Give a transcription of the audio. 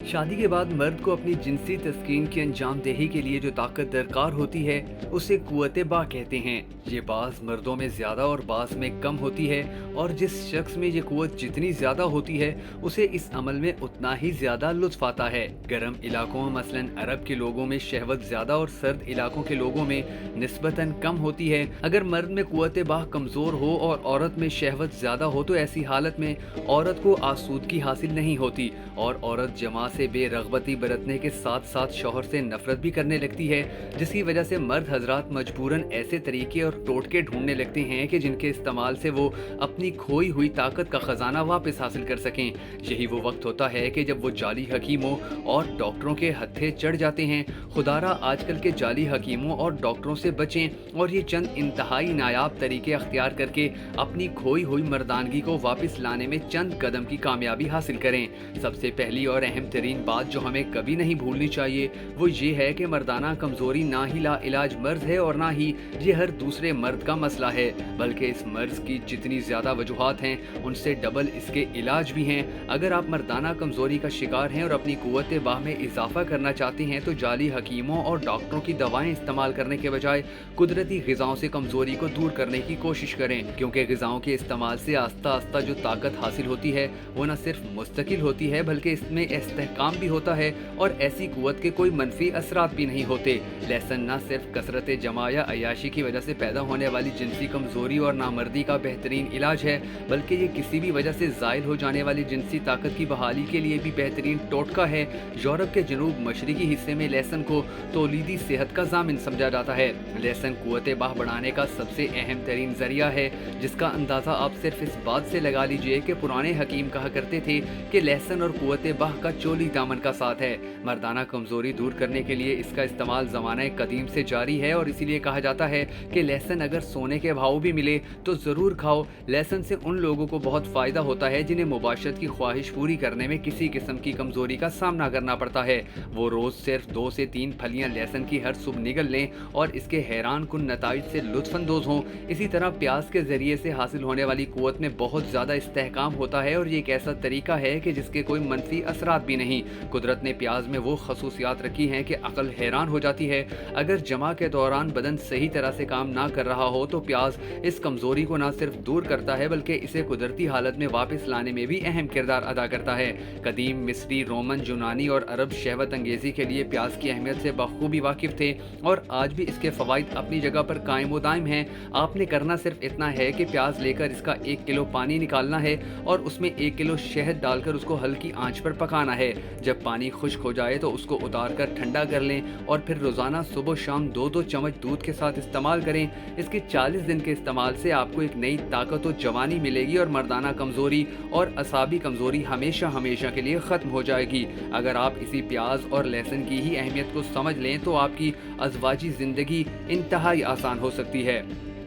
शादी के बाद मर्द को अपनी जिनसी तस्कीन की अंजाम दही के लिए जो ताकत दरकार होती है उसे कुव्वत बा कहते हैं। ये बाज़ मर्दों में ज़्यादा और बाज़ में कम होती है, और जिस शख्स में ये कुव्वत जितनी ज़्यादा होती है उसे इस अमल में उतना ही ज़्यादा लुत्फ़ आता है। गर्म इलाकों में मसलन अरब के लोगों में शहवत ज़्यादा और सर्द इलाकों के लोगों में निस्बतन कम होती है। अगर मर्द में कुव्वत बा कमज़ोर हो और औरत में शहवत ज़्यादा हो तो ऐसी हालत में औरत को आसूदगी हासिल नहीं होती और औरत जमा से बेरग़बती बरतने के साथ साथ शौहर से नफरत भी करने लगती है, जिसकी वजह से मर्द हजरात मजबूरन ऐसे तरीके और टोटके ढूंढने लगते हैं कि जिनके इस्तेमाल से वो अपनी खोई हुई ताकत का खजाना वापस हासिल कर सकें। यही वो वक्त होता है कि जब वो जाली हकीमों और डॉक्टरों के हत्थे चढ़ जाते हैं। खुदारा आजकल के जाली हकीमों और डॉक्टरों से बचें और ये चंद इंतहाई नायाब तरीके अख्तियार करके अपनी खोई हुई मर्दानगी को वापस लाने में चंद कदम की कामयाबी हासिल करें। सबसे पहली और अहम तरीन बात जो हमें कभी नहीं भूलनी चाहिए वो ये है कि मर्दाना कमजोरी ना ही ला इलाज मर्ज है और ना ही ये हर दूसरे मर्द का मसला है, बल्कि इस मर्ज की जितनी ज्यादा वजूहात हैं उनसे डबल इसके इलाज भी हैं। अगर आप मर्दाना कमजोरी का शिकार हैं और अपनी कुव्वत बाह में इजाफा करना चाहते हैं तो जाली हकीमों और डॉक्टरों की दवाएं इस्तेमाल करने के बजाय कुदरती ग़िज़ाओं से कमजोरी को दूर करने की कोशिश करें, क्योंकि ग़िज़ाओं के इस्तेमाल से आस्ता आस्ता जो ताकत हासिल होती है वो न सिर्फ मुस्तकिल होती है बल्कि इसमें इस्तेहकाम भी होता है और ऐसी कुव्वत के कोई मनफी असरात भी नहीं होते। लहसन न सिर्फ कसरत जमा या अयाशी की वजह से पैदा होने वाली जिनसी कमजोरी और नामर्दी का बेहतरीन इलाज है, बल्कि ये किसी भी वजह से ज़ाइल हो जाने वाली जिनसी ताकत की बहाली के लिए भी बेहतरीन टोटका है। यूरोप के जनूब मशरकी हिस्से में लहसन को तौलीदी सेहत का जामिन समझा जाता है। लहसन कुव्वत बाह बढ़ाने का सबसे अहम तरीन जरिया है, जिसका अंदाज़ा आप सिर्फ इस बात से लगा लीजिए कि पुराने हकीम कहा करते थे कि लहसन और कुव्वत बाह का चोली दामन का साथ है। मर्दाना कमजोरी दूर करने के लिए इसका इस्तेमाल ज़माने कदीम से जारी है और इसीलिए कहा जाता है कि लहसन अगर सोने के भाव भी मिले तो ज़रूर खाओ। लहसन से उन लोगों को बहुत फ़ायदा होता है जिन्हें मुबाशरत की ख्वाहिश पूरी करने में किसी किस्म की कमजोरी का सामना करना पड़ता है। वो रोज़ सिर्फ 2 से 3 फलियाँ लहसन की हर सुबह निगल लें और इसके हैरान कुन नताइज से लुत्फ़अंदोज़ हों। इसी तरह प्याज के ज़रिए से हासिल होने वाली कुव्वत में बहुत ज़्यादा इस्तेहकाम होता है और ये एक ऐसा तरीका है कि जिसके कोई मनफी असरात भी नहीं। कुदरत ने प्याज में वो खसूसियात रखी हैं कि अकल हैरान हो जाती है। अगर जमा के दौरान बदन सही तरह से काम ना कर रहा हो तो प्याज इस कमजोरी को ना सिर्फ दूर करता है बल्कि इसे कुदरती हालत में वापस लाने में भी अहम किरदार अदा करता है। कदीम मिस्री, रोमन, यूनानी और अरब शहवत अंगेजी के लिए प्याज की अहमियत से बखूबी वाकिफ थे और आज भी इसके फवाइद अपनी जगह पर कायम व दायम हैं। आपने करना सिर्फ इतना है कि प्याज लेकर इसका 1 किलो पानी निकालना है और उसमें 1 किलो शहद डालकर उसको हल्की आंच पर पकाना है। जब पानी खुश्क हो जाए तो उसको उतार कर ठंडा कर लें और फिर रोज़ाना सुबह शाम 2-2 चम्मच दूध के साथ इस्तेमाल करें। इसके 40 दिन के इस्तेमाल से आपको एक नई ताकत और जवानी मिलेगी और मर्दाना कमज़ोरी और असाबी कमज़ोरी हमेशा हमेशा के लिए ख़त्म हो जाएगी। अगर आप इसी प्याज और लहसुन की ही अहमियत को समझ लें तो आपकी अज़वाजी ज़िंदगी इंतहाई आसान हो सकती है।